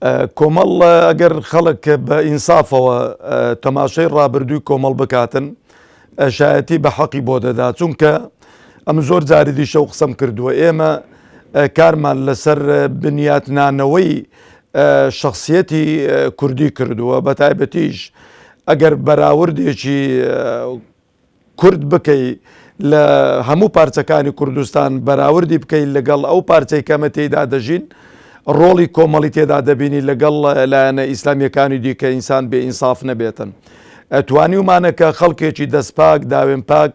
کۆمەڵ ئەگەر خەڵک بە ئینسافەوە تەماشای ڕابردووی کۆمەڵ بکاتن شایەتی بە حەقی بۆ دەدا، چونکە ئەم زۆر جاری دیشە و قسەم کردووە ئێمە کارمان لەسەر بنیاتنانەوەی شخصیەتی کوردی کردووە، بە تایبەتیش ئەگەر بەراوردێکی کورد بکەی لە هەموو پارچەکانی کوردستان بەراوردی بکەیت لەگەڵ ئەو پارچەی کەمە تێیدا دەژین، ڕۆڵی کۆمەڵی تێدا دەبینی لەگەڵ لایەنە ئیسلامیەکانی دیکە ئینسان بێ ئینساف نەبێتن. توانیومانە کە خەڵکێکی دەستپاک داوێن پاک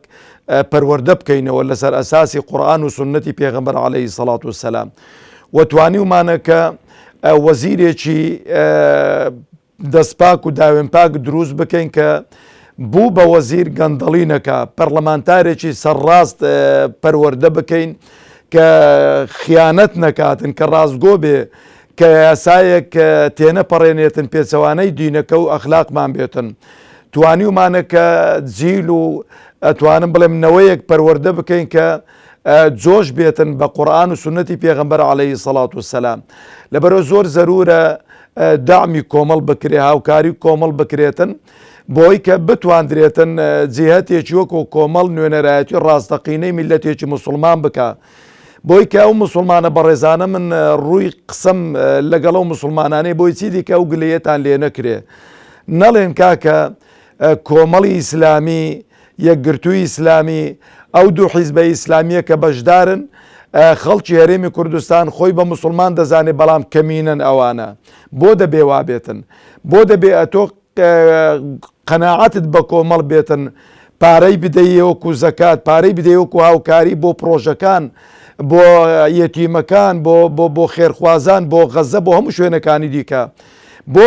پەروەردە بکەینەوە لەسەر ئەساسی قورئان و سنەتی پێغەمبەر عەلەیهی سەڵات وسەلام، و توانیومانە کە وەزیرێکی دەستپاک و داوێن پاک دروست بکەین کە بوو بە وەزیر گەندەڵی نەکا، پەرلەمانتارێکی سەرڕاست پەروەردە بکەین کە خیانەت نەکاتن، کە ڕازگۆ بێ، کە یاسایەک تێنەپەڕێنێتن پێچەوانەی دینەکە و ئەخلاقمان بێتن. توانیومانە کە جیل و ئەتوانم بڵێم نەوەیەک پەروەردە بکەین کە جۆش بێتن بە قورئان و سنەتی پێغەمبەر عەلەیهی سەڵات وسەلام. لەبەرەوە زۆر زەرورە داعمی کۆمەڵ بکرێ، هاوکاری کۆمەڵ بکرێتن بۆی کە بتواندرێتن جیهەتێکی وەکو کۆمەڵ نوێنەرایەتی ڕاستەقینەی میلەتێکی موسڵمان بکە، بۆی کە ئەو موسڵمانە بەڕێزانە من ڕووی قسەم لەگەڵ ئەو موسڵمانانەی بۆی چی دیکە ئەو گلەیەتان لێ نەکرێ، نەڵێن کاکە کۆمەڵی ئیسلامی، یەکگرتووی ئیسلامی، ئەو دوو حیزبە ئیسلامیە کە بەشدارن، خەڵکی هەرێمی کوردستان خۆی بە موسڵمان دەزانێت بەڵام کەمینەن ئەوانە. بۆ دەبێ وا بێتن، بۆ دەبێ ئەتۆ قەناعەتت بە کۆمەڵ بێتن، پارەی بدەیە وەکو زەکات، پارەی بدەیە وەکو هاوکاری بۆ پرۆژەکان، بۆ یەتیمەکان، بۆ خێرخوازان، بۆ غەزە، بۆ هەموو شوێنەکانی دیکە، بۆ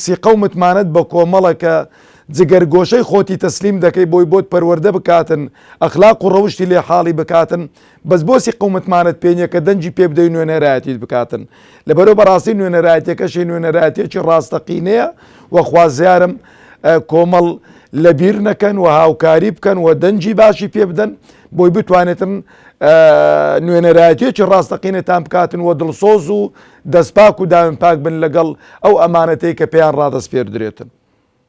سیقە و متمانەت بە کۆمەڵەکە جگەرگۆشەی خۆتی تەسلیم دەکەی بۆی بۆت پەروەردە بکاتن، ئەخلاق و ڕەوشتی لێ حاڵی بکاتن، بەس بۆ سیقە و متمانەت پێنیە کە دەنجی پێ بدەی نوێنەرایەتیت بکاتن. لەبەرەوە بەڕاستی نوێنەرایەتیەکەشی نوێنەرایەتێکی ڕاستەقینەیە و خوازیارم کۆمەڵ لەبیر نەکەن و هاوکاری بکەن و دەنجی باشی پێ بدەن بۆی بتوانێتن نوێنەرایەتێکی ڕاستەقینەتان بکاتن و دڵسۆز و دەستپاک و داوێن پاک بن لەگەڵ ئەو ئەمانەتەی کە پێیان ڕادەسپێردرێتن.